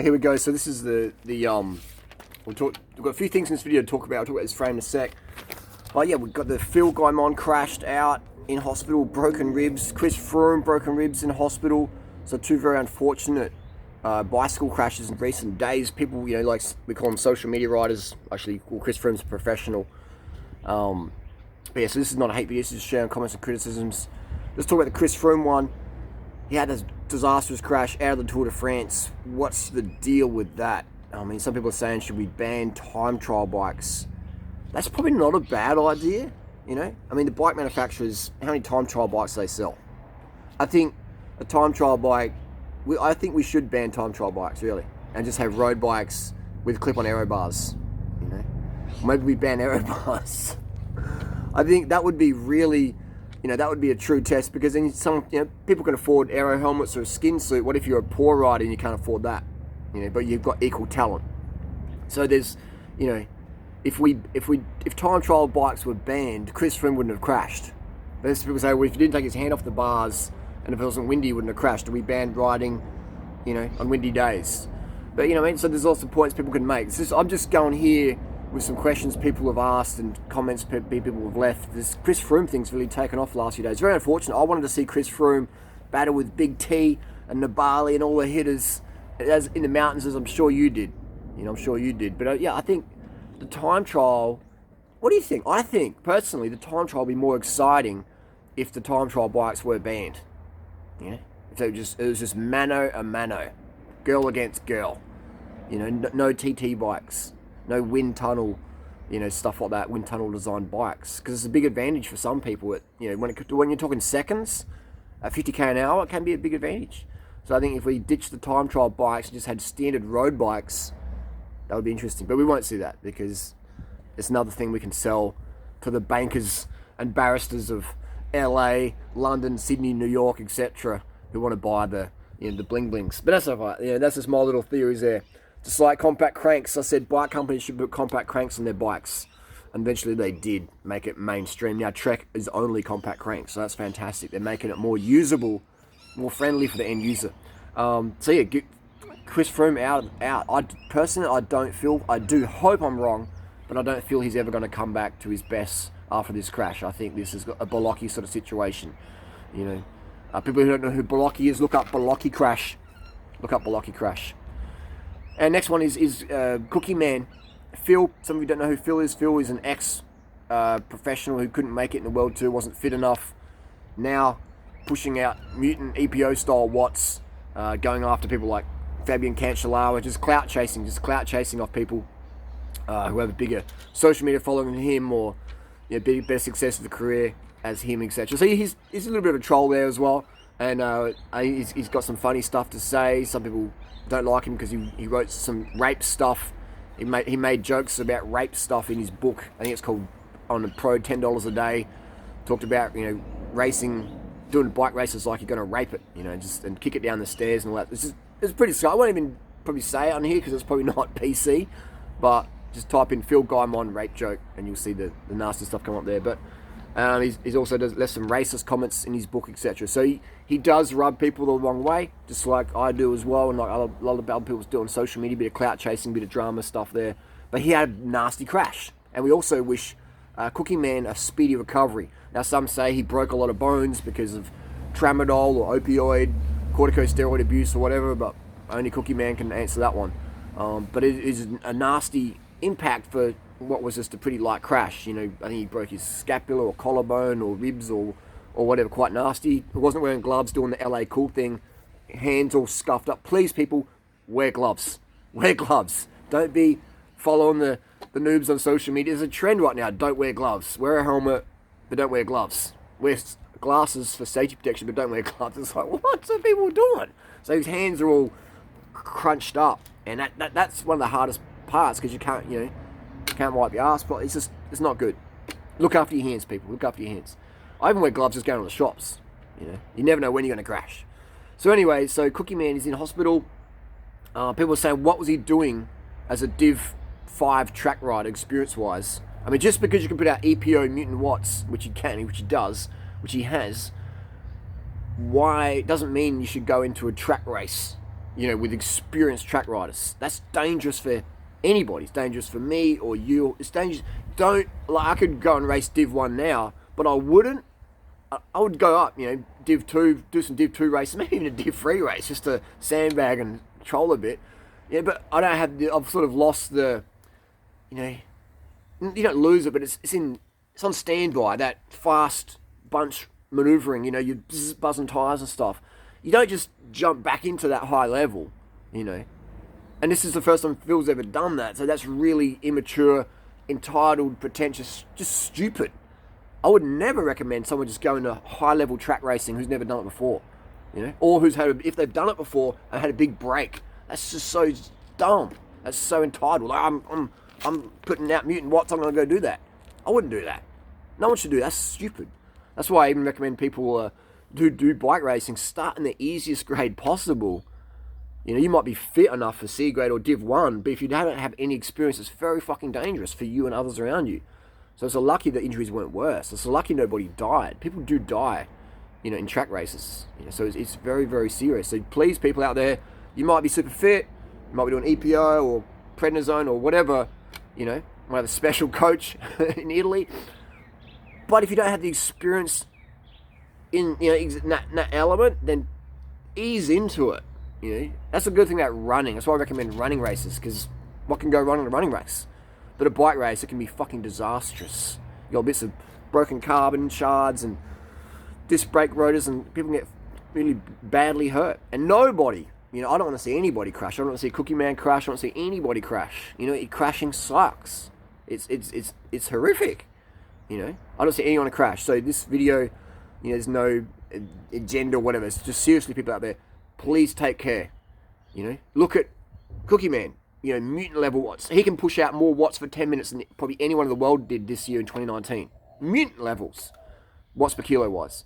Here we go. So this is we've got a few things in this video to talk about. I'll talk about this Froome in a sec. Oh yeah, we've got the Phil Gaimon crashed out in hospital, broken ribs. Chris Froome, broken ribs in hospital. So two very unfortunate bicycle crashes in recent days. People, like we call them social media riders. Actually, well, Chris Froome's a professional. But yeah, so this is not a hate video. This is sharing comments and criticisms. Let's talk about the Chris Froome one. He had a disastrous crash out of the Tour de France. What's the deal with that? I mean, some people are saying, should we ban time trial bikes? That's probably not a bad idea, I mean, the bike manufacturers, how many time trial bikes do they sell? I think a time trial bike, I think we should ban time trial bikes, really, and just have road bikes with clip-on aero bars, Maybe we ban aero bars. I think that would be really... that would be a true test, because then people can afford aero helmets or a skin suit. What if you're a poor rider and you can't afford that? But you've got equal talent. So there's, if time trial bikes were banned, Chris Froome wouldn't have crashed. But there's people say, well, if he didn't take his hand off the bars and if it wasn't windy, he wouldn't have crashed. Do we ban riding, on windy days? But so there's lots of points people can make. I'm just going here with some questions people have asked and comments people have left. This Chris Froome thing's really taken off the last few days. Very unfortunate. I wanted to see Chris Froome battle with Big T and Nibali and all the hitters as in the mountains, as I'm sure you did. I'm sure you did. But yeah, I think the time trial... What do you think? I think, personally, the time trial would be more exciting if the time trial bikes were banned. If it was just mano a mano. Girl against girl. No TT bikes. No wind tunnel, stuff like that, wind tunnel designed bikes. Because it's a big advantage for some people. When you're talking seconds, at 50k an hour, it can be a big advantage. So I think if we ditched the time trial bikes and just had standard road bikes, that would be interesting. But we won't see that, because it's another thing we can sell to the bankers and barristers of LA, London, Sydney, New York, etc., who want to buy the bling blings. But that's all right. That's just my little theories there. Just like compact cranks, I said bike companies should put compact cranks on their bikes. And eventually they did make it mainstream. Now Trek is only compact cranks, so that's fantastic. They're making it more usable, more friendly for the end user. So yeah, Chris Froome out. I do hope I'm wrong, but I don't feel he's ever going to come back to his best after this crash. I think this is a Bolocki sort of situation. People who don't know who Bolocki is, look up Bolocki crash. And next one is Cookie Man. Phil, some of you don't know who Phil is. Phil is an ex-professional who couldn't make it in the World Tour, wasn't fit enough. Now pushing out mutant EPO-style watts, going after people like Fabian Cancellara, just clout chasing off people who have a bigger social media following than him, or better success of the career as him, etc. So he's a little bit of a troll there as well, and he's got some funny stuff to say. Some people don't like him because he wrote some rape stuff. He made jokes about rape stuff in his book. I think it's called On the Pro, $10 a Day. Talked about racing, doing bike races like you're going to rape it, and kick it down the stairs and all that. It's pretty scary. I won't even probably say it on here because it's probably not PC, but just type in Phil Gaimon rape joke and you'll see the nasty stuff come up there. But he's also left some racist comments in his book, etc. So he does rub people the wrong way, just like I do as well, and like a lot of other people do on social media, bit of clout chasing, bit of drama stuff there. But he had a nasty crash, and we also wish Cookie Man a speedy recovery. Now some say he broke a lot of bones because of tramadol or opioid, corticosteroid abuse or whatever, but only Cookie Man can answer that one. But it is a nasty impact for what was just a pretty light crash. I think he broke his scapula or collarbone or ribs or whatever, quite nasty. He wasn't wearing gloves, doing the LA cool thing, hands all scuffed up. Please, people, wear gloves. Wear gloves. Don't be following the noobs on social media. There's a trend right now, don't wear gloves. Wear a helmet, but don't wear gloves. Wear glasses for safety protection, but don't wear gloves. It's like, what are people doing? So his hands are all crunched up, and that's one of the hardest parts, because you can't wipe your ass, but it's not good. Look after your hands, people. Look after your hands. I even wear gloves just going to the shops. You never know when you're going to crash. So anyway, Cookie Man is in hospital. People are saying, what was he doing as a Div 5 track rider, experience-wise? I mean, just because you can put out EPO mutant watts, which he does, which he has, why doesn't mean you should go into a track race. with experienced track riders. That's dangerous for anybody. It's dangerous for me or you. It's dangerous. I could go and race Div 1 now, but I wouldn't. I would go up, Div 2, do some Div 2 races, maybe even a Div 3 race, just to sandbag and troll a bit. Yeah, but I don't have I've sort of lost the, you don't lose it, but it's on standby, that fast bunch maneuvering, you're buzzing tyres and stuff. You don't just jump back into that high level, And this is the first time Phil's ever done that, so that's really immature, entitled, pretentious, just stupid. I would never recommend someone just go into high-level track racing who's never done it before, or who's if they've done it before and had a big break. That's just so dumb. That's so entitled. I'm putting out mutant watts. I'm going to go do that. I wouldn't do that. No one should do that. That's stupid. That's why I even recommend people who do bike racing start in the easiest grade possible. You might be fit enough for C grade or Div 1, but if you don't have any experience, it's very fucking dangerous for you and others around you. So it's lucky that injuries weren't worse. It's lucky nobody died. People do die, in track races. So it's very, very serious. So please, people out there, you might be super fit, you might be doing EPO or prednisone or whatever, might have a special coach in Italy. But if you don't have the experience in that element, then ease into it. That's a good thing about running. That's why I recommend running races, because what can go wrong in a running race? But a bike race, it can be fucking disastrous. You got bits of broken carbon shards and disc brake rotors, and people get really badly hurt. And nobody, I don't want to see anybody crash. I don't want to see Cookie Man crash. I don't want to see anybody crash. Crashing sucks. It's horrific. I don't see anyone crash. So this video, there's no agenda or whatever. It's just seriously, people out there, please take care. Look at Cookie Man. Mutant level watts. He can push out more watts for 10 minutes than probably anyone in the world did this year in 2019. Mutant levels, watts per kilo wise.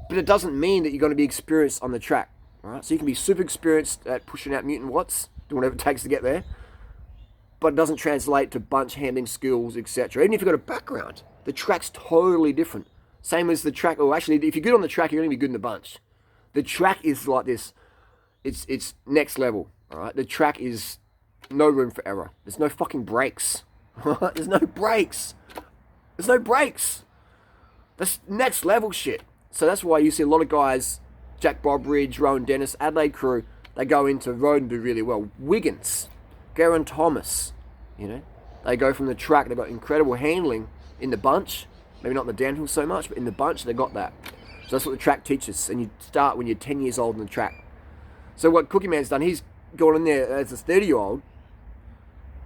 But it doesn't mean that you're going to be experienced on the track. All right? So you can be super experienced at pushing out mutant watts, doing whatever it takes to get there. But it doesn't translate to bunch handling skills, etc. Even if you've got a background, the track's totally different. Same as the track, or actually, if you're good on the track, you're going to be good in the bunch. The track is like this. It's next level. All right? The track is no room for error. There's no fucking brakes. There's no brakes. There's no brakes. That's next level shit. So that's why you see a lot of guys, Jack Bobridge, Rowan Dennis, Adelaide crew, they go into road and do really well. Wiggins, Geraint Thomas, they go from the track. They've got incredible handling in the bunch. Maybe not in the downhill so much, but in the bunch, they got that. So that's what the track teaches. And you start when you're 10 years old in the track. So what Cookie Man's done, he's gone in there as a 30-year-old,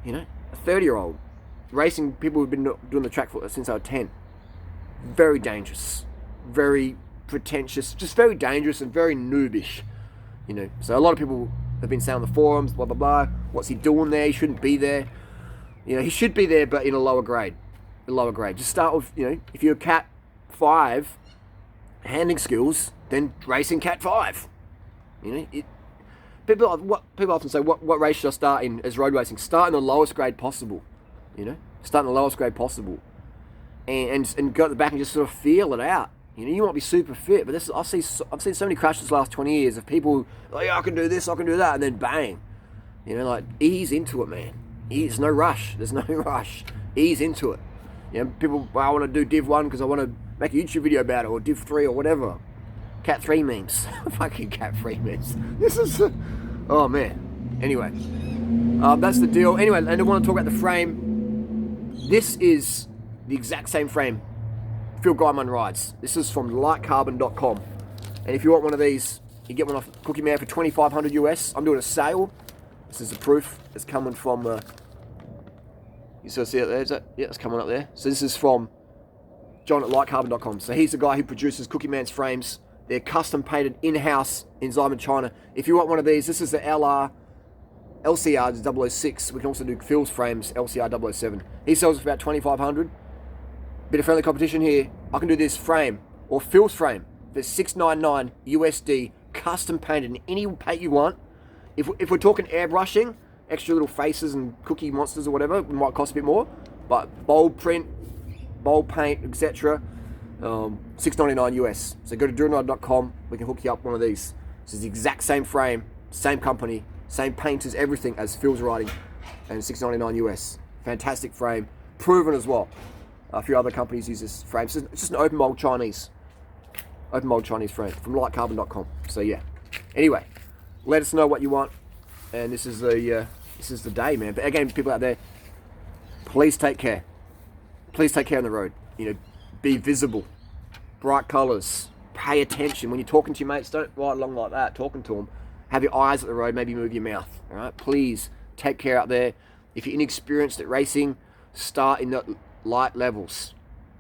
a 30-year-old, racing people who've been doing the track since they were 10. Very dangerous, very pretentious, just very dangerous and very noobish, So a lot of people have been saying on the forums, blah, blah, blah, what's he doing there? He shouldn't be there. He should be there, but in a lower grade. Just start with, if you're Cat 5, handling skills, then racing Cat 5. People often say, what race should I start in as road racing? Start in the lowest grade possible. Start in the lowest grade possible. And go at the back and just sort of feel it out. You might be super fit, but I've seen so many crashes the last 20 years of people, I can do this, I can do that, and then bang. Ease into it, man. There's no rush. Ease into it. People, I want to do Div 1 because I want to make a YouTube video about it, or Div 3 or whatever. Cat 3 memes. Fucking Cat 3 memes. This is... oh, man. Anyway. That's the deal. Anyway, and I want to talk about the frame. This is the exact same frame Phil Gaimon rides. This is from lightcarbon.com. And if you want one of these, you get one off Cookie Man for $2,500 US. I'm doing a sale. This is the proof. It's coming from... you still see it there? Is that? Yeah, it's coming up there. So this is from John at lightcarbon.com. So he's the guy who produces Cookie Man's frames. They're custom painted in-house in Xiamen, China. If you want one of these, this is the LCR 006. We can also do Phil's frames, LCR 007. He sells for about $2,500. Bit of friendly competition here. I can do this frame, or Phil's frame, for $699 USD, custom painted in any paint you want. If we're talking airbrushing, extra little faces and cookie monsters or whatever, it might cost a bit more. But bold print, bold paint, etc. $699 US. So go to durianrider.com. We can hook you up one of these. This is the exact same frame Same company, same painters, everything as Phil's riding, and $699 US. Fantastic frame, proven as well. A few other companies use this frame. It's just an open mold Chinese frame from lightcarbon.com. So yeah. Anyway, let us know what you want, and this is the day, man. But again, people out there, please take care. Please take care on the road. You know, be visible, bright colours, pay attention when you're talking to your mates. Don't ride along like that, talking to them. Have your eyes at the road, maybe move your mouth. All right, please take care out there. If you're inexperienced at racing, start in the light levels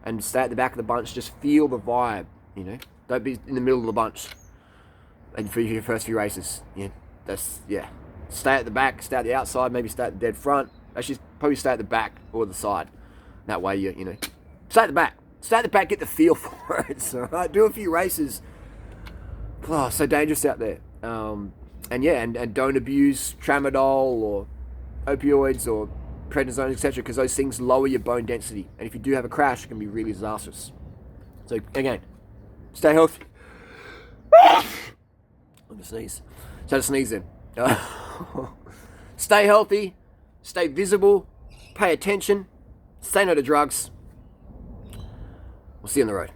and stay at the back of the bunch. Just feel the vibe. You know, don't be in the middle of the bunch. And for your first few races, stay at the back, stay at the outside, maybe stay at the dead front. Actually, probably stay at the back or the side. That way, you know, stay at the back. Stay at the back, get the feel for it. So, right, do a few races. Oh, so dangerous out there. And don't abuse tramadol or opioids or prednisone, etc., because those things lower your bone density. And if you do have a crash, it can be really disastrous. So again, stay healthy. I'm gonna sneeze. So to sneeze then. Stay healthy, stay visible, pay attention, say no to drugs. We'll see you on the road.